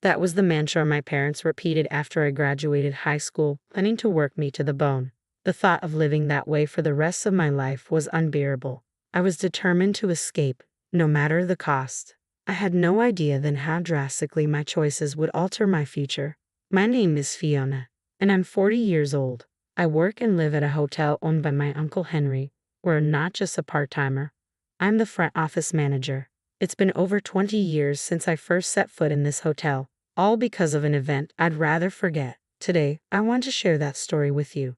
That was the mantra my parents repeated after I graduated high school, planning to work me to the bone. The thought of living that way for the rest of my life was unbearable. I was determined to escape, no matter the cost. I had no idea then how drastically my choices would alter my future. My name is Fiona, and I'm 40 years old. I work and live at a hotel owned by my Uncle Henry. We're not just a part-timer. I'm the front office manager. It's been over 20 years since I first set foot in this hotel, all because of an event I'd rather forget. Today, I want to share that story with you.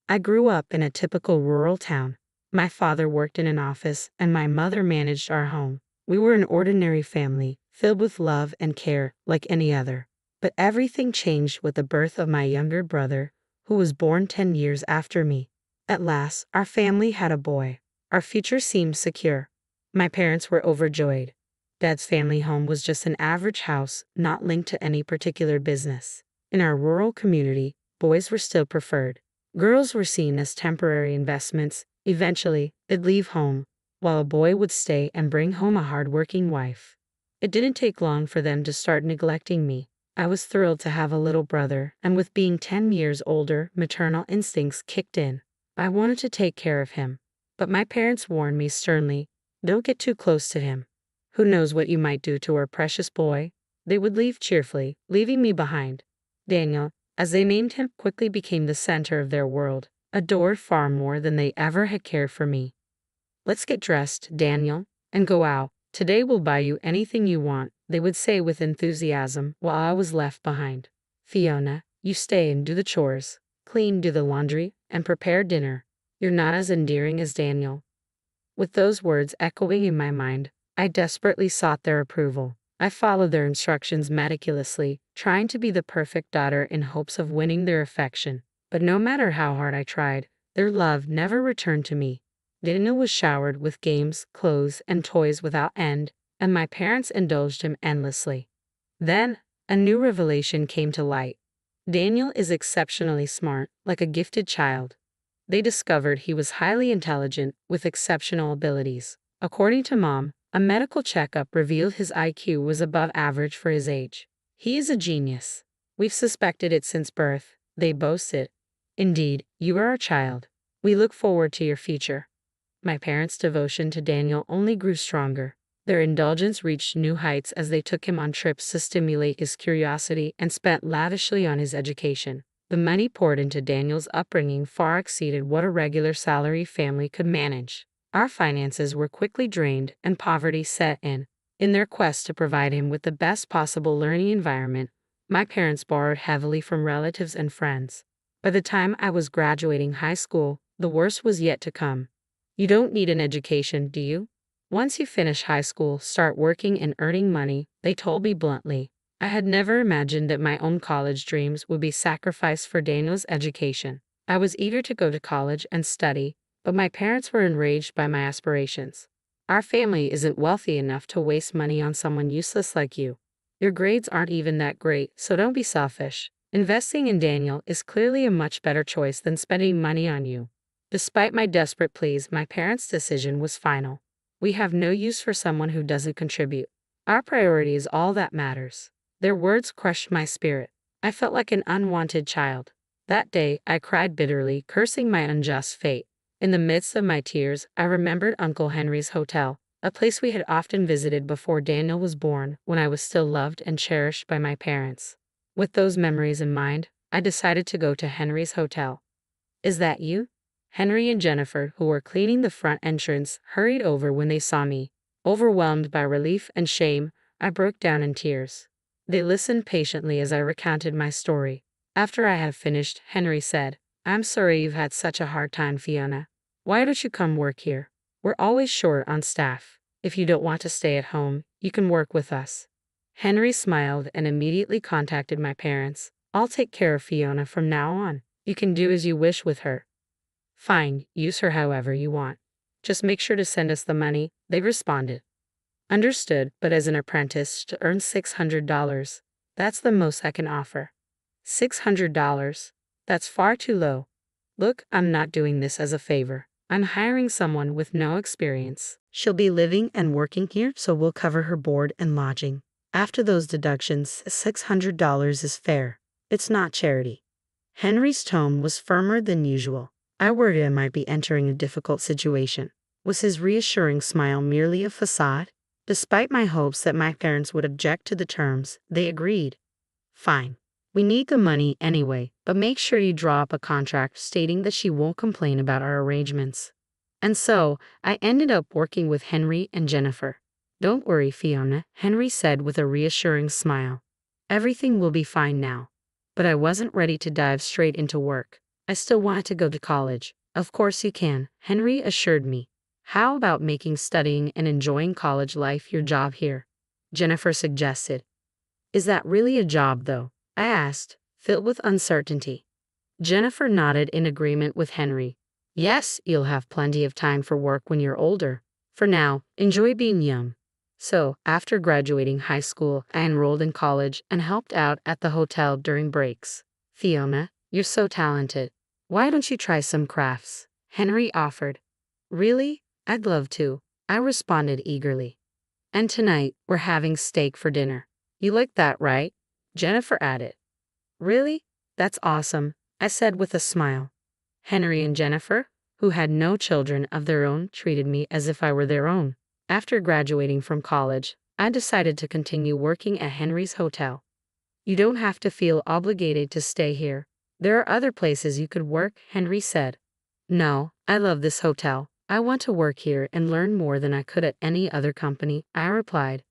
I grew up in a typical rural town. My father worked in an office, and my mother managed our home. We were an ordinary family, filled with love and care like any other. But everything changed with the birth of my younger brother, who was born 10 years after me. At last, our family had a boy. Our future seemed secure. My parents were overjoyed. Dad's family home was just an average house, not linked to any particular business. In our rural community, boys were still preferred. Girls were seen as temporary investments. Eventually, they'd leave home, while a boy would stay and bring home a hard-working wife. It didn't take long for them to start neglecting me. I was thrilled to have a little brother, and with being 10 years older, maternal instincts kicked in. I wanted to take care of him. But my parents warned me sternly, "Don't get too close to him. Who knows what you might do to our precious boy?" They would leave cheerfully, leaving me behind. Daniel, as they named him, quickly became the center of their world, adored far more than they ever had cared for me. "Let's get dressed, Daniel, and go out. Today we'll buy you anything you want," they would say with enthusiasm, while I was left behind. "Fiona, you stay and do the chores, clean, do the laundry, and prepare dinner. You're not as endearing as Daniel." With those words echoing in my mind, I desperately sought their approval. I followed their instructions meticulously, trying to be the perfect daughter in hopes of winning their affection. But no matter how hard I tried, their love never returned to me. Daniel was showered with games, clothes, and toys without end, and my parents indulged him endlessly. Then, a new revelation came to light. Daniel is exceptionally smart, like a gifted child. They discovered he was highly intelligent, with exceptional abilities. According to Mom, a medical checkup revealed his IQ was above average for his age. "He is a genius. We've suspected it since birth," they boasted. "Indeed, you are our child. We look forward to your future." My parents' devotion to Daniel only grew stronger. Their indulgence reached new heights as they took him on trips to stimulate his curiosity and spent lavishly on his education. The money poured into Daniel's upbringing far exceeded what a regular salary family could manage. Our finances were quickly drained and poverty set in. In their quest to provide him with the best possible learning environment, my parents borrowed heavily from relatives and friends. By the time I was graduating high school, the worst was yet to come. "You don't need an education, do you? Once you finish high school, start working and earning money," they told me bluntly. I had never imagined that my own college dreams would be sacrificed for Daniel's education. I was eager to go to college and study, but my parents were enraged by my aspirations. "Our family isn't wealthy enough to waste money on someone useless like you. Your grades aren't even that great, so don't be selfish. Investing in Daniel is clearly a much better choice than spending money on you." Despite my desperate pleas, my parents' decision was final. "We have no use for someone who doesn't contribute. Our priority is all that matters." Their words crushed my spirit. I felt like an unwanted child. That day, I cried bitterly, cursing my unjust fate. In the midst of my tears, I remembered Uncle Henry's hotel, a place we had often visited before Daniel was born, when I was still loved and cherished by my parents. With those memories in mind, I decided to go to Henry's hotel. "Is that you?" Henry and Jennifer, who were cleaning the front entrance, hurried over when they saw me. Overwhelmed by relief and shame, I broke down in tears. They listened patiently as I recounted my story. After I had finished, Henry said, "I'm sorry you've had such a hard time, Fiona. Why don't you come work here? We're always short on staff. If you don't want to stay at home, you can work with us." Henry smiled and immediately contacted my parents. "I'll take care of Fiona from now on. You can do as you wish with her." "Fine, use her however you want. Just make sure to send us the money," they responded. "Understood, but as an apprentice to earn $600, that's the most I can offer." $600? That's far too low. "Look, I'm not doing this as a favor. I'm hiring someone with no experience. She'll be living and working here, so we'll cover her board and lodging. After those deductions, $600 is fair. It's not charity. Henry's tone was firmer than usual. I worried I might be entering a difficult situation. Was his reassuring smile merely a facade? Despite my hopes that my parents would object to the terms, they agreed. Fine. We need the money anyway, but make sure you draw up a contract stating that she won't complain about our arrangements. And so, I ended up working with Henry and Jennifer. Don't worry, Fiona, Henry said with a reassuring smile. Everything will be fine now. But I wasn't ready to dive straight into work. I still wanted to go to college. Of course you can, Henry assured me. How about making studying and enjoying college life your job here? Jennifer suggested. Is that really a job, though? I asked, filled with uncertainty. Jennifer nodded in agreement with Henry. Yes, you'll have plenty of time for work when you're older. For now, enjoy being young. So, after graduating high school, I enrolled in college and helped out at the hotel during breaks. Fiona, you're so talented. Why don't you try some crafts? Henry offered. Really? I'd love to, I responded eagerly. And tonight, we're having steak for dinner. You like that, right? Jennifer added. Really? That's awesome, I said with a smile. Henry and Jennifer, who had no children of their own, treated me as if I were their own. After graduating from college, I decided to continue working at Henry's hotel. You don't have to feel obligated to stay here. There are other places you could work, Henry said. No, I love this hotel. I want to work here and learn more than I could at any other company, I replied.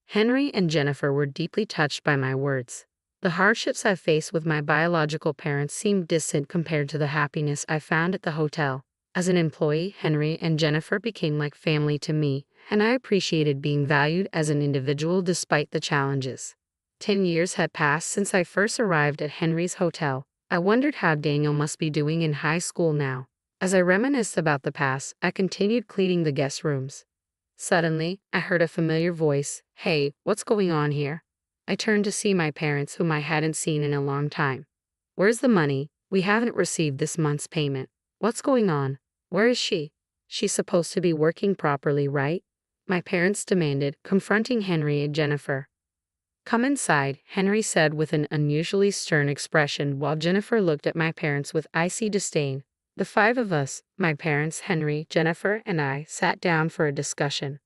Henry and Jennifer were deeply touched by my words. The hardships I faced with my biological parents seemed distant compared to the happiness I found at the hotel. As an employee, Henry and Jennifer became like family to me, and I appreciated being valued as an individual despite the challenges. 10 years had passed since I first arrived at Henry's hotel. I wondered how Daniel must be doing in high school now. As I reminisced about the past, I continued cleaning the guest rooms. Suddenly, I heard a familiar voice. Hey, what's going on here? I turned to see my parents, whom I hadn't seen in a long time. Where's the money? We haven't received this month's payment. What's going on? Where is she? She's supposed to be working properly, right? My parents demanded, confronting Henry and Jennifer. Come inside, Henry said with an unusually stern expression while Jennifer looked at my parents with icy disdain. The 5 of us, my parents, Henry, Jennifer, and I, sat down for a discussion.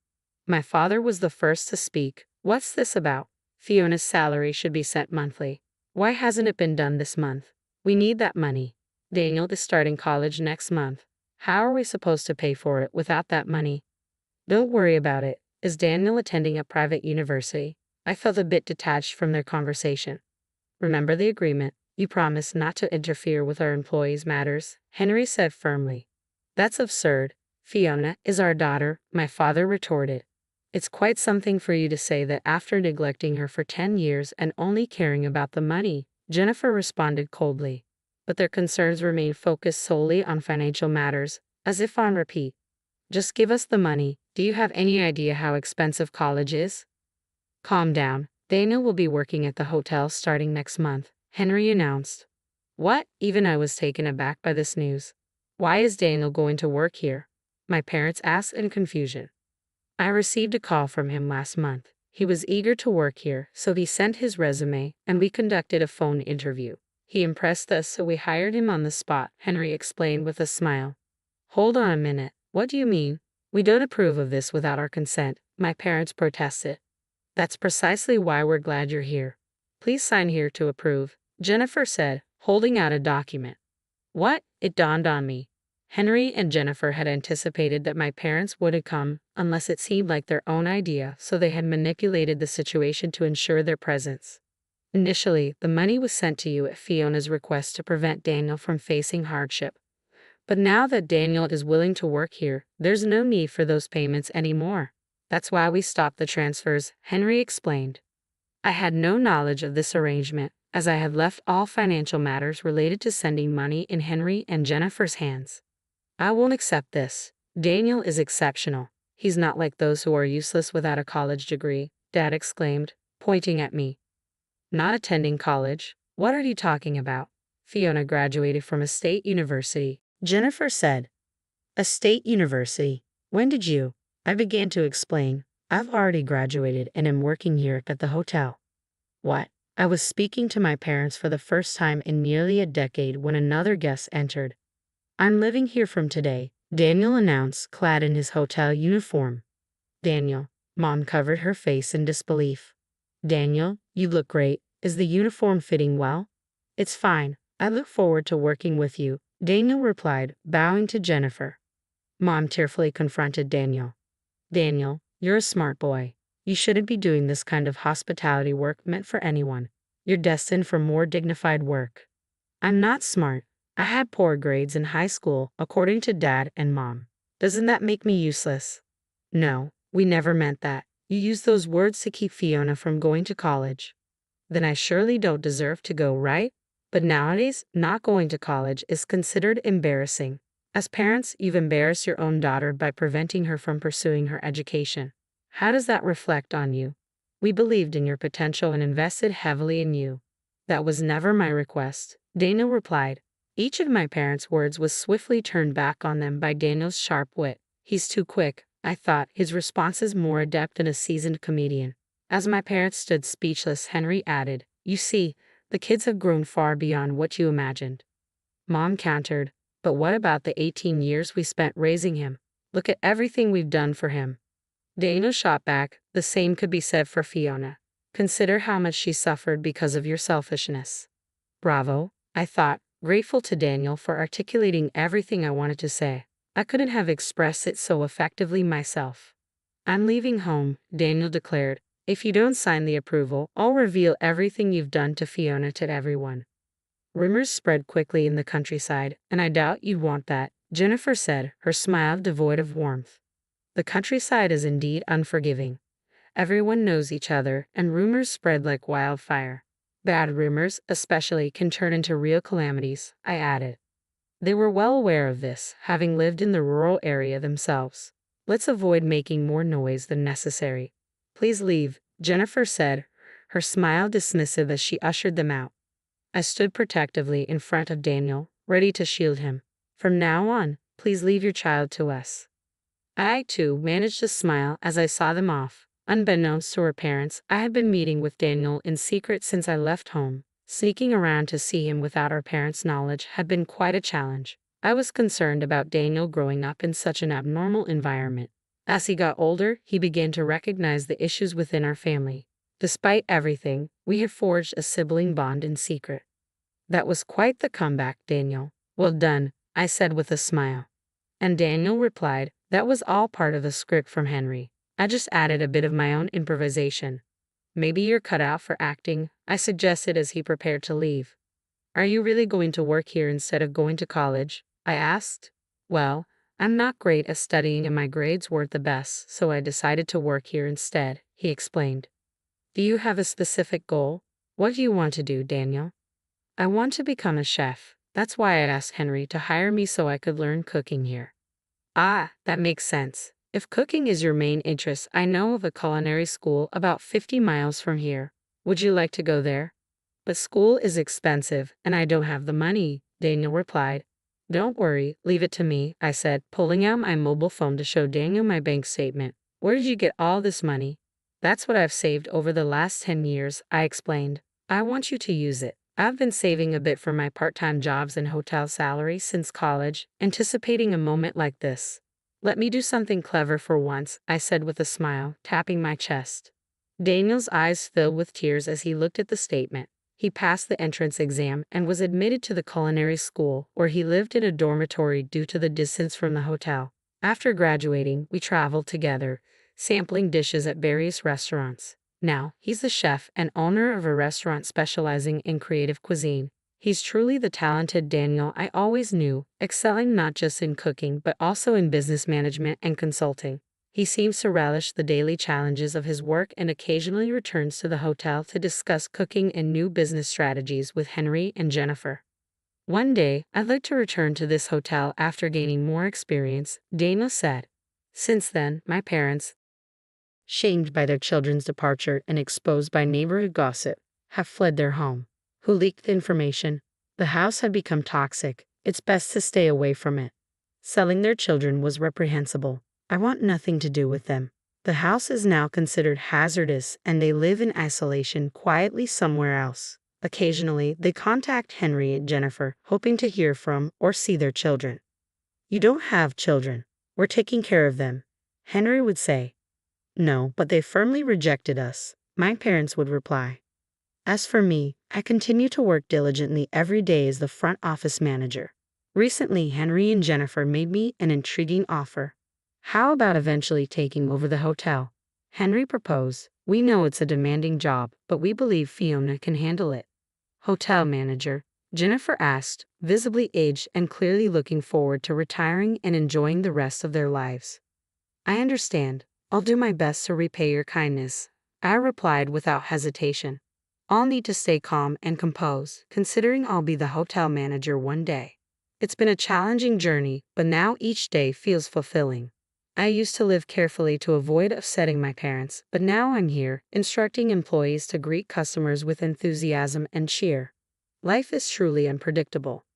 My father was the first to speak. What's this about? Fiona's salary should be sent monthly. Why hasn't it been done this month? We need that money. Daniel is starting college next month. How are we supposed to pay for it without that money? Don't worry about it. Is Daniel attending a private university? I felt a bit detached from their conversation. Remember the agreement. You promised not to interfere with our employees' matters, Henry said firmly. That's absurd. Fiona is our daughter, my father retorted. It's quite something for you to say that after neglecting her for 10 years and only caring about the money, Jennifer responded coldly. But their concerns remained focused solely on financial matters, as if on repeat. Just give us the money. Do you have any idea how expensive college is? Calm down. Daniel will be working at the hotel starting next month, Henry announced. What? Even I was taken aback by this news. Why is Daniel going to work here? My parents asked in confusion. I received a call from him last month. He was eager to work here, so he sent his resume, and we conducted a phone interview. He impressed us, so we hired him on the spot, Henry explained with a smile. Hold on a minute. What do you mean? We don't approve of this without our consent, my parents protested. That's precisely why we're glad you're here. Please sign here to approve, Jennifer said, holding out a document. What? It dawned on me. Henry and Jennifer had anticipated that my parents wouldn't come unless it seemed like their own idea, so they had manipulated the situation to ensure their presence. Initially, the money was sent to you at Fiona's request to prevent Daniel from facing hardship. But now that Daniel is willing to work here, there's no need for those payments anymore. That's why we stopped the transfers, Henry explained. I had no knowledge of this arrangement, as I had left all financial matters related to sending money in Henry and Jennifer's hands. I won't accept this. Daniel is exceptional. He's not like those who are useless without a college degree, Dad exclaimed, pointing at me. Not attending college? What are you talking about? Fiona graduated from a state university, Jennifer said. A state university? When did you? I began to explain, I've already graduated and am working here at the hotel. What? I was speaking to my parents for the first time in nearly a decade when another guest entered. I'm living here from today, Daniel announced, clad in his hotel uniform. Daniel. Mom covered her face in disbelief. Daniel, you look great. Is the uniform fitting well? It's fine. I look forward to working with you, Daniel replied, bowing to Jennifer. Mom tearfully confronted Daniel. Daniel, you're a smart boy. You shouldn't be doing this kind of hospitality work meant for anyone. You're destined for more dignified work. I'm not smart. I had poor grades in high school, according to Dad and Mom. Doesn't that make me useless? No, we never meant that. You used those words to keep Fiona from going to college. Then I surely don't deserve to go, right? But nowadays, not going to college is considered embarrassing. As parents, you've embarrassed your own daughter by preventing her from pursuing her education. How does that reflect on you? We believed in your potential and invested heavily in you. That was never my request, Daniel replied. Each of my parents' words was swiftly turned back on them by Daniel's sharp wit. He's too quick, I thought, his responses more adept than a seasoned comedian. As my parents stood speechless, Henry added, You see, the kids have grown far beyond what you imagined. Mom countered, But what about the 18 years we spent raising him? Look at everything we've done for him. Daniel shot back, The same could be said for Fiona. Consider how much she suffered because of your selfishness. Bravo, I thought, grateful to Daniel for articulating everything I wanted to say. I couldn't have expressed it so effectively myself. I'm leaving home, Daniel declared. If you don't sign the approval, I'll reveal everything you've done to Fiona to everyone. Rumors spread quickly in the countryside, and I doubt you'd want that, Jennifer said, her smile devoid of warmth. The countryside is indeed unforgiving. Everyone knows each other, and rumors spread like wildfire. Bad rumors, especially, can turn into real calamities, I added. They were well aware of this, having lived in the rural area themselves. Let's avoid making more noise than necessary. Please leave, Jennifer said, her smile dismissive as she ushered them out. I stood protectively in front of Daniel, ready to shield him. From now on, please leave your child to us. I, too, managed to smile as I saw them off. Unbeknownst to her parents, I had been meeting with Daniel in secret since I left home. Sneaking around to see him without our parents' knowledge had been quite a challenge. I was concerned about Daniel growing up in such an abnormal environment. As he got older, he began to recognize the issues within our family. Despite everything, we had forged a sibling bond in secret. That was quite the comeback, Daniel. Well done, I said with a smile. And Daniel replied, That was all part of the script from Henry. I just added a bit of my own improvisation. Maybe you're cut out for acting, I suggested as he prepared to leave. Are you really going to work here instead of going to college? I asked. Well, I'm not great at studying and my grades weren't the best, so I decided to work here instead, he explained. Do you have a specific goal? What do you want to do, Daniel? I want to become a chef. That's why I asked Henry to hire me so I could learn cooking here. Ah, that makes sense. If cooking is your main interest, I know of a culinary school about 50 miles from here. Would you like to go there? But school is expensive, and I don't have the money, Daniel replied. Don't worry, leave it to me, I said, pulling out my mobile phone to show Daniel my bank statement. Where did you get all this money? That's what I've saved over the last 10 years, I explained. I want you to use it. I've been saving a bit for my part-time jobs and hotel salary since college, anticipating a moment like this. Let me do something clever for once, I said with a smile, tapping my chest. Daniel's eyes filled with tears as he looked at the statement. He passed the entrance exam and was admitted to the culinary school, where he lived in a dormitory due to the distance from the hotel. After graduating, we traveled together, sampling dishes at various restaurants. Now, he's the chef and owner of a restaurant specializing in creative cuisine. He's truly the talented Daniel I always knew, excelling not just in cooking but also in business management and consulting. He seems to relish the daily challenges of his work and occasionally returns to the hotel to discuss cooking and new business strategies with Henry and Jennifer. One day, I'd like to return to this hotel after gaining more experience, Daniel said. Since then, my parents, shamed by their children's departure and exposed by neighborhood gossip, have fled their home. Who leaked the information? The house had become toxic. It's best to stay away from it. Selling their children was reprehensible. I want nothing to do with them. The house is now considered hazardous and they live in isolation quietly somewhere else. Occasionally, they contact Henry and Jennifer, hoping to hear from or see their children. "You don't have children. We're taking care of them," Henry would say. "No, but they firmly rejected us," my parents would reply. As for me, I continue to work diligently every day as the front office manager. Recently, Henry and Jennifer made me an intriguing offer. "How about eventually taking over the hotel?" Henry proposed. "We know it's a demanding job, but we believe Fiona can handle it." "Hotel manager?" Jennifer asked, visibly aged and clearly looking forward to retiring and enjoying the rest of their lives. "I understand. I'll do my best to repay your kindness," I replied without hesitation. "I'll need to stay calm and composed, considering I'll be the hotel manager one day. It's been a challenging journey, but now each day feels fulfilling. I used to live carefully to avoid upsetting my parents, but now I'm here, instructing employees to greet customers with enthusiasm and cheer. Life is truly unpredictable.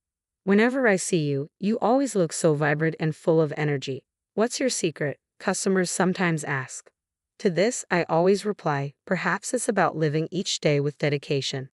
Whenever I see you, you always look so vibrant and full of energy. What's your secret?" customers sometimes ask. To this, I always reply, "Perhaps it's about living each day with dedication."